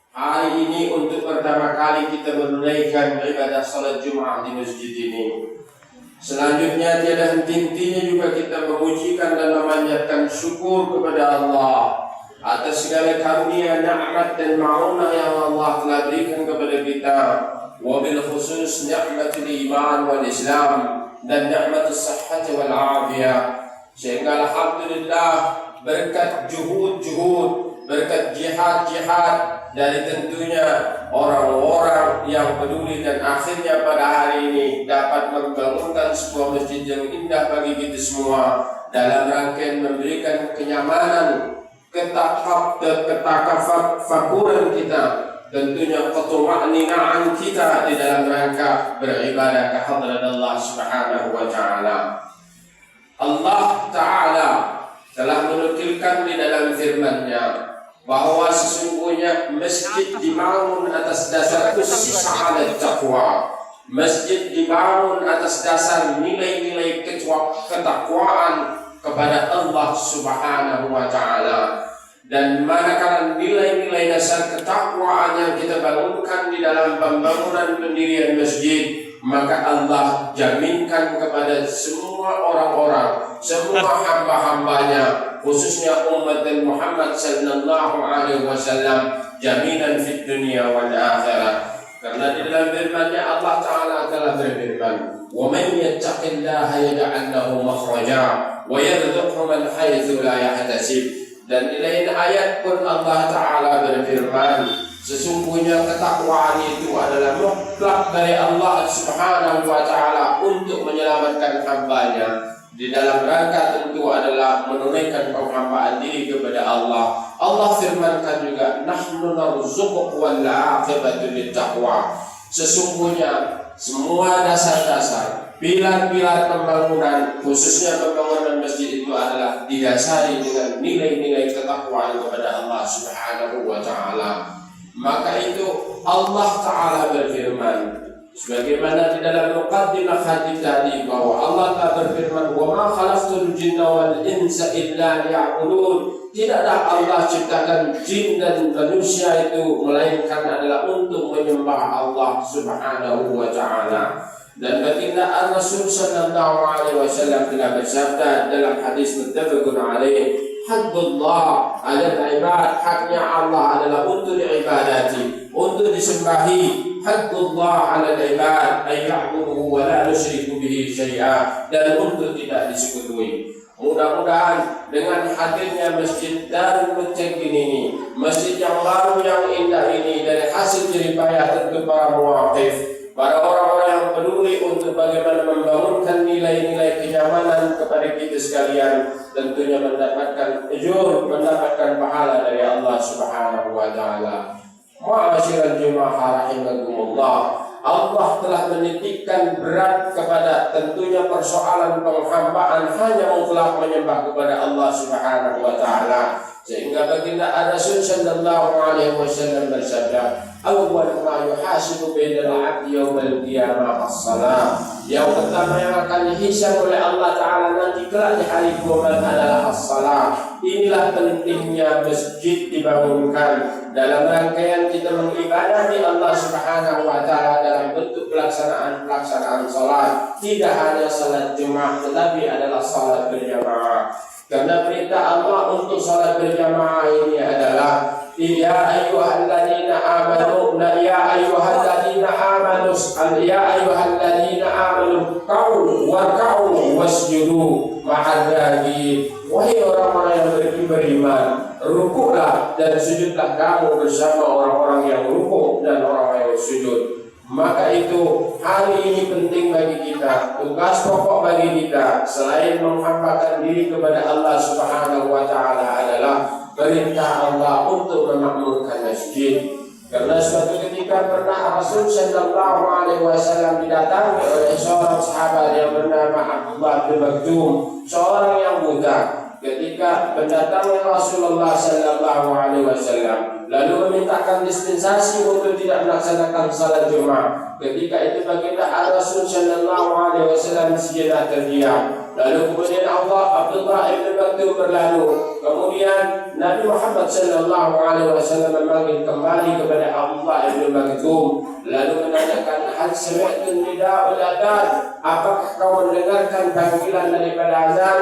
Hari ini untuk pertama kali kita menunaikan ibadah salat Jumat di masjid ini. Selanjutnya tiada henti-hentinya juga kita memujikan dan memanjatkan syukur kepada Allah atas segala karunia, nikmat dan ma'unah yang Allah telah berikan kepada kita. Wabil khusus nikmatul iman wal Islam dan nikmatus sihhati wal afiyah. Sehingga alhamdulillah berkat juhud-juhud, berkat jihad-jihad dari tentunya orang-orang yang peduli dan akhirnya pada hari ini dapat membangunkan sebuah masjid yang indah bagi kita semua dalam rangkaian memberikan kenyamanan, ketakafakuran kita, tentunya ketuma'ninaan kita di dalam rangka beribadah ke hadrat Allah Subhanahu wa taala. Allah taala telah menukilkan di dalam firman-Nya bahwa sesungguhnya masjid dibangun atas dasar usus ala taqwa. Masjid dibangun atas dasar nilai-nilai ketakwaan kepada Allah Subhanahu wa taala. Dan manakala nilai-nilai dasar ketakwaan yang kita bangunkan di dalam pembangunan pendirian masjid, maka Allah jaminkan kepada semua orang-orang, semua hamba-hambanya, khususnya umat Muhammad sallallahu alaihi wasallam, jaminan fid dunia wal akhirah. Karena di dalam firman-Nya Allah Taala telah berfirman, "Wa man yattaqillaha yaj'al lahu makhraja wa yarzuqhu min haitsu la yahtasib." Dan di lain ayat pun Allah Taala berfirman, sesungguhnya ketakwaan itu adalah mutlak dari Allah Subhanahu wa taala untuk menyelamatkan hamba-Nya. Di dalam rangka tentu adalah menunaikan penghambaan diri kepada Allah. Allah firmankan juga, nahnu narzuquk wal 'aqibatu littaqwa. Sesungguhnya semua dasar-dasar, pilar-pilar pembangunan, khususnya pembangunan masjid itu adalah didasari dengan nilai-nilai ketakwaan kepada Allah Subhanahu wa taala. Maka itu Allah Ta'ala berfirman, sebagaimana di dalam muqaddimah hadis tadi, bahwa Allah Ta'ala berfirman, "Wa ma khalaqtul jinna wal insa illa liya'budun." Tidaklah Allah ciptakan jin dan manusia itu melainkan adalah untuk menyembah Allah Subhanahu wa taala. Dan baginda Rasul sallallahu alaihi wasallam telah bersabda dalam hadis muttafaqun alaih, "Haddullah 'alal 'ibad." Haknya Allah adalah untuk diibadati, untuk disembahi. Haddullah 'alal 'ibad ay ya'buduhu wa la yusyriku bihi syai'a, dan untuk tidak disekutuai. Mudah-mudahan dengan hadirnya Masjid Darul Muttaqin ini, masjid yang baru yang indah ini, dari hasil jeripayah tentu para muwaqif, para orang-orang yang peduli untuk bagaimana membangunkan nilai-nilai kenyamanan kepada kita sekalian, tentunya mendapatkan ujur, mendapatkan pahala dari Allah Subhanahu wa taala. Ma'asyiral jemaah rahimakumullah, Allah telah menitikkan berat kepada tentunya persoalan penghambaan hanya mutlak menyembah kepada Allah Subhanahu wa taala. Sehingga baginda Rasul sallallahu alaihi wasallam bersabda, "Awwal ma yuhasibu bainal 'abdi yaumil qiyamah as-shalah." Yang pertama yang akan dihisab oleh Allah Taala nanti kelak di hari kiamat adalah as-shalah. Inilah pentingnya masjid dibangunkan dalam rangkaian kita mengibadahi Allah Subhanahu wa taala dalam bentuk pelaksanaan salat. Tidak hanya salat Jumat tetapi adalah salat berjamaah. Karena perintah Allah untuk salat berjamaah ini adalah, ya ayyuhalladzina amanu, ya ayyuhalladzina amanu, ya ayyuhalladzina amanu qa'u warka'u wasjudu ma'adzabi. Wahai orang-orang yang beriman, rukuklah dan sujudlah kamu bersama orang-orang yang rukuk dan orang-orang yang sujud. Maka itu hari ini penting bagi kita, tugas pokok bagi kita selain menghambakan diri kepada Allah Subhanahu wa taala adalah perintah Allah untuk memakmurkan masjid. Karena suatu ketika pernah Rasul sallallahu alaihi wasallam didatangi oleh seorang sahabat yang bernama Abdullah bin Maktum, seorang yang buta. Ketika mendatangi Rasulullah sallallahu alaihi wasallam, lalu memintakan dispensasi untuk tidak melaksanakan salat Jumat. Ketika itu baginda Rasul sallallahu alaihi wasallam sejenak terdiam, Lalu kemudian Abdullah ibn Maktum berlalu. Kemudian Nabi Muhammad sallallahu alaihi wasallam memanggil kembali kepada Abdullah ibn Maktum, lalu menanyakan, hal sami'tum nida'ul adzan? Apakah kau mendengarkan panggilan daripada azan?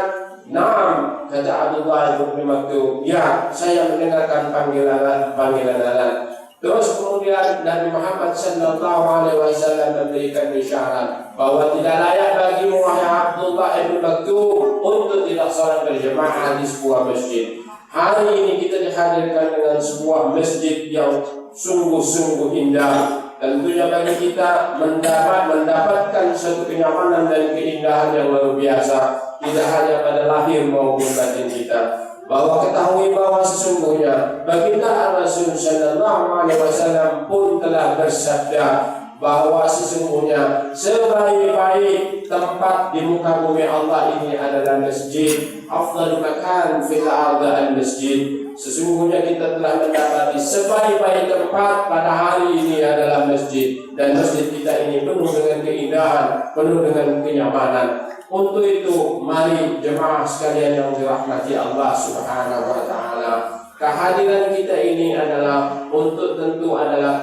Naam, kata Abdullah ibn Maktum, ya, saya mendengarkan panggilan azan. Terus kemudian Nabi Muhammad sallallahu alaihi wasallam memberikan isyarat bahwa tidak layak bagimu wahai Abdullah ibn Maktum untuk tidak salat berjemaah di sebuah masjid. Hari ini kita dihadirkan dengan sebuah masjid yang sungguh-sungguh indah. Tentunya bagi kita mendapatkan suatu kenyamanan dan keindahan yang luar biasa, tidak hanya pada lahir maupun batin kita. Bahwa ketahui bahwa sesungguhnya baginda Rasul sallallahu alaihi wasallam pun telah bersabda bahwa sesungguhnya sebaik-baik tempat di muka bumi Allah ini adalah masjid. Afdhalu makan fil ardi al-masjid. Sesungguhnya kita telah mendapati sebaik-baik tempat pada hari ini adalah masjid, dan masjid kita ini penuh dengan keindahan, penuh dengan kenyamanan. Untuk itu, mari jemaah sekalian yang dirahmati Allah Subhanahu wa taala, kehadiran kita ini adalah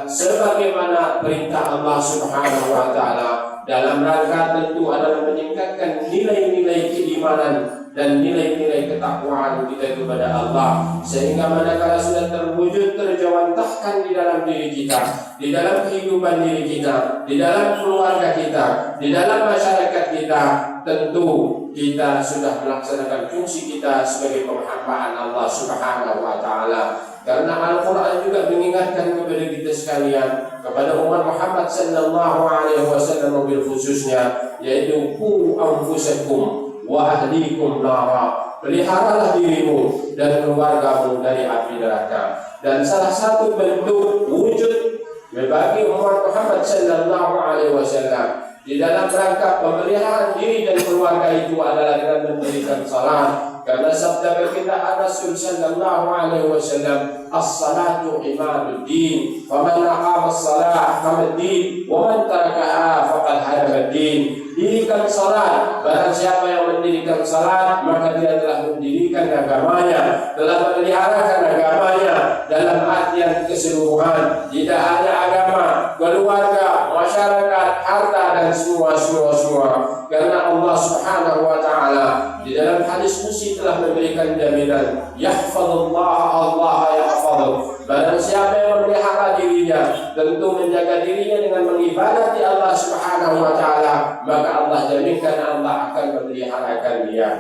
sebagaimana perintah Allah Subhanahu wa taala, dalam rangka tentu adalah meningkatkan nilai-nilai keimanan dan nilai-nilai ketakwaan kita kepada Allah, sehingga manakala sudah terwujud terjawantahkan di dalam diri kita, di dalam kehidupan diri kita, di dalam keluarga kita, di dalam masyarakat kita, tentu kita sudah melaksanakan fungsi kita sebagai penghambaan Allah Subhanahu wa taala. Karena Al-Quran juga mengingatkan kepada kita sekalian, kepada umat Muhammad sallallahu alaihi wasallam khususnya, yaitu qu anfusakum wa ahlikum nara. Peliharalah dirimu dan keluargamu dari api neraka. Dan salah satu bentuk wujud bagi umat Muhammad sallallahu alaihi wasallam di dalam rangka pemeliharaan diri dan keluarga itu adalah dengan mendirikan salat. Karena sabda baginda Rasul sallallahu alaihi wasallam, as-salatu imaduddin, faman aqama as-salah faqad-din, wa man tarakaha faqad hadama ad-din. Dirikan salat, barang siapa yang mendirikan salat maka dia telah mendirikan agamanya, telah memeliharakan agamanya dalam artian keseluruhan, tidak hanya agama, keluarga, masyarakat, harta dan semua. Karena Allah Subhanahu wa taala di dalam hadis qudsi telah memberikan jaminan, yahfazullah Allah yahfazuh. Barang siapa yang memelihara dirinya, tentu menjaga dirinya dengan mengibadati Allah Subhanahu wa taala, maka Allah jaminkan Allah akan memeliharakan dia.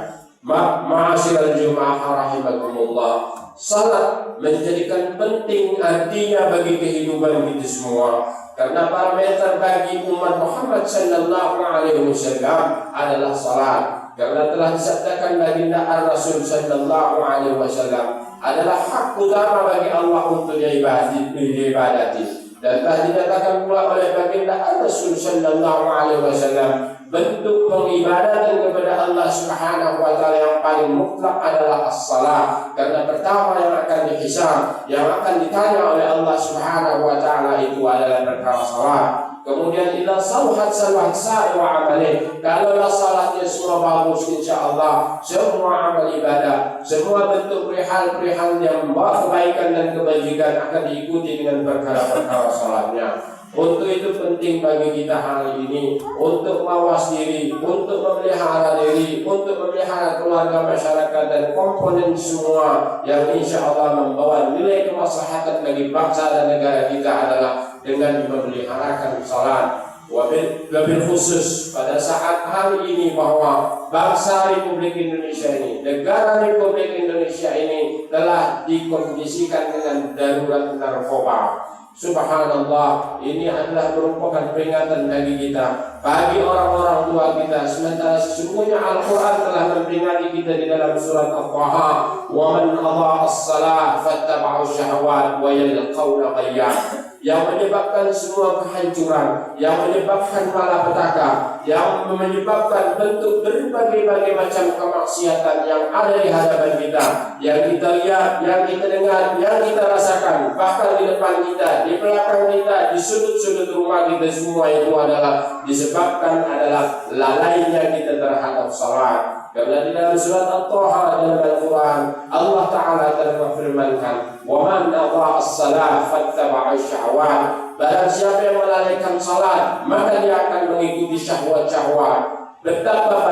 Ma'asyiral jemaah rahimakumullah, salat menjadikan penting artinya bagi kehidupan kita semua. Karena parameter bagi umat Muhammad sallallahu alaihi wasallam adalah salat. Karena telah disabdakan baginda Rasul sallallahu alaihi wasallam, adalah hak utama bagi Allah untuk diibadati. Dan telah dinyatakan pula oleh baginda Rasul sallallahu alaihi wasallam, bentuk pengibadatan kepada Allah Subhanahu wa taala yang paling mutlak adalah as-salat. Karena pertama yang akan dihisab, yang akan ditanya oleh Allah Subhanahu wa taala itu adalah perkara salat. Kemudian ila saluhat sa'i wa amalih. Kalaulah salatnya semua bagus, insyaallah semua amal ibadah, semua bentuk perihal yang membawa kebaikan dan kebajikan akan diikuti dengan perkara-perkara salatnya. Untuk itu penting bagi kita hari ini untuk mawas diri, untuk memelihara diri, untuk memelihara keluarga, masyarakat dan komponen semua yang insya Allah membawa nilai kemaslahatan bagi bangsa dan negara kita adalah dengan memeliharakan salat. Wabil khusus pada saat hari ini bahwa bangsa Republik Indonesia ini, negara Republik Indonesia ini telah dikondisikan dengan darurat narkoba. Subhanallah, ini adalah merupakan peringatan bagi kita, bagi orang-orang tua kita. Sementara sesungguhnya Al-Quran telah memperingatkan kita di dalam surat Al-Taha, wa man adha'a as-salah fattaba'u syahwat wa yalqawna ghayyan. Yang menyebabkan semua kehancuran, yang menyebabkan malapetaka, yang menyebabkan bentuk berbagai macam kemaksiatan yang ada di hadapan kita, yang kita lihat, yang kita dengar, yang kita rasakan, bahkan di depan kita, di belakang kita, di sudut-sudut rumah kita, semua itu adalah disebabkan lalainya kita terhadap salat. Karena di dalam surat At-Taha dalam Al-Quran Allah Ta'ala telah memfirmankan, "Wa man adha'a as-salah fattaba'a asy-syahawat." Barang siapa yang melalaikan salat, maka dia akan mengikuti syahwat-syahwat. Berapa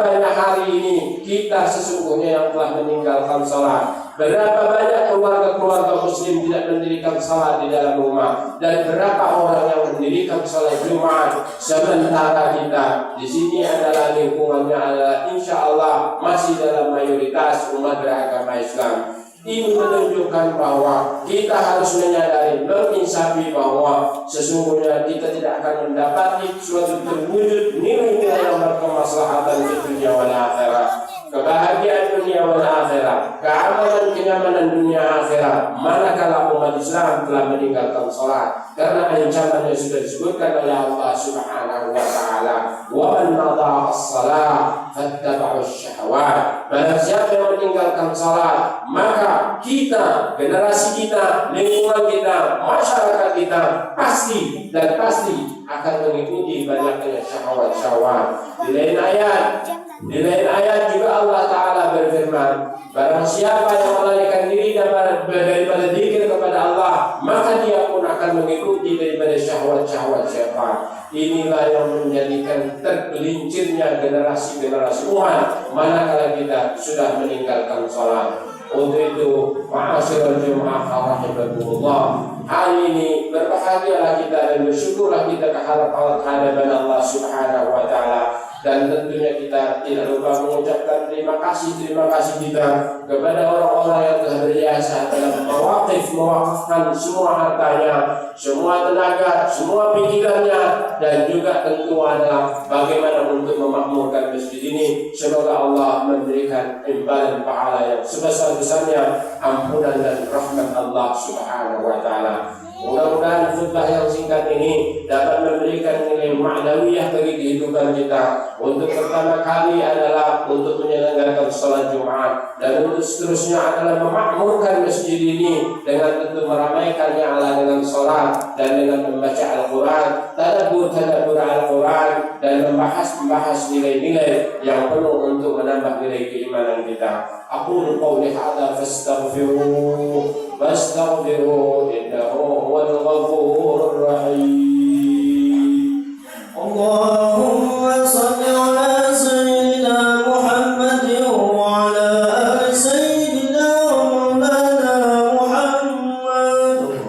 banyak hari ini kita sesungguhnya yang telah meninggalkan salat. Berapa banyak keluarga-keluarga muslim tidak mendirikan salat di dalam rumah, dan berapa orang yang mendirikan salat Jumat, sementara kita di sini adalah lingkungannya adalah insya Allah masih dalam mayoritas umat beragama Islam. Ini menunjukkan bahwa kita harus menyadari, menginsafi bahwa sesungguhnya kita tidak akan mendapati suatu terwujud nilai-nilai yang berkemaslahatan di dunia wal akhirat. Kebahagiaan dunia wal akhirat, kenyamanan dunia akhirat, manakala umat Islam telah meninggalkan salat. Karena ancamannya sudah disebutkan oleh Allah Subhanahu wa taala, "Wa man nadha'a as-salah fattaba'u asy-syahawat." Barang siapa yang meninggalkan salat, maka kita, generasi kita, lingkungan kita, masyarakat kita pasti akan mengikuti banyaknya syahwat-syahwat. Di lain ayat juga Allah Ta'ala berfirman, barang siapa yang melarikan diri daripada dzikir kepada Allah, maka dia pun akan mengikuti daripada syahwat-syahwat syaitan. Inilah yang menjadikan tergelincirnya generasi-generasi umat manakala kita sudah meninggalkan salat. Untuk itu, ma'asyiral jemaah rahimakumullah, hari ini berbahagialah kita dan bersyukurlah kita kehadapan Allah Subhanahu wa taala. Dan tentunya kita tidak lupa mengucapkan terima kasih kita kepada orang-orang yang telah berjasa dalam mewakafkan semua hartanya, semua tenaga, semua pikirannya, dan juga tentu adalah bagaimana untuk memakmurkan masjid ini. Semoga Allah memberikan imbalan pahala yang sebesar-besarnya, ampunan dan rahmat Allah Subhanahu wa taala. Mudah-mudahan khutbah yang singkat ini dapat memberikan nilai ma'nawiyah bagi kehidupan kita. Untuk pertama kali adalah untuk menyelenggarakan salat Jumat, dan untuk seterusnya adalah memakmurkan masjid ini dengan tentu meramaikannya Allah dengan salat dan dengan membaca Al-Quran, tadabbur Al-Quran, dan membahas nilai-nilai yang penuh untuk menambah nilai keimanan kita. Aqulu qawli hadza fastaghfiruhu innahu huwal ghafurur rahim. Allahumma shalli ala sayyidina Muhammadin wa ala ali sayyidina Maulana Muhammad.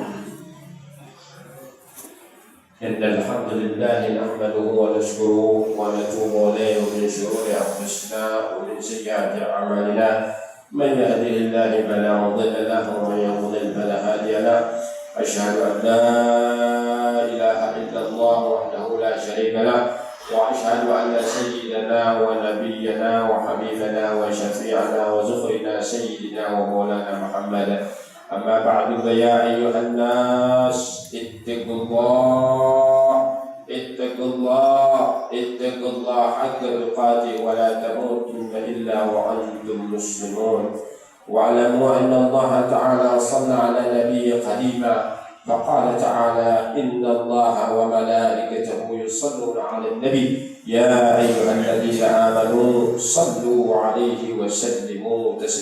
Innal hamdalillah nahmaduhu wa nashkuruhu wa natubu ilayhi min shururi anfusina wa min sayyiati a'malina. من يهده الله فلا مضل له ومن يضلل فلا هادي له. أشهد أن لا إله إلا الله وحده لا شريك له، وأشهد أن سيدنا ونبينا وحبيبنا وشفيعنا وزخرنا سيدنا ومولانا محمد. أما بعد فيا أيها الناس اتقوا الله حق تقاته ولا تموتن إلا وأنتم مسلمون. واعلموا أن الله تعالى صلى على نبيه قديما، فقال تعالى: إن الله وملائكته يصلون على النبي يا أيها الذين آمنوا صلوا عليه وسلموا تسليما.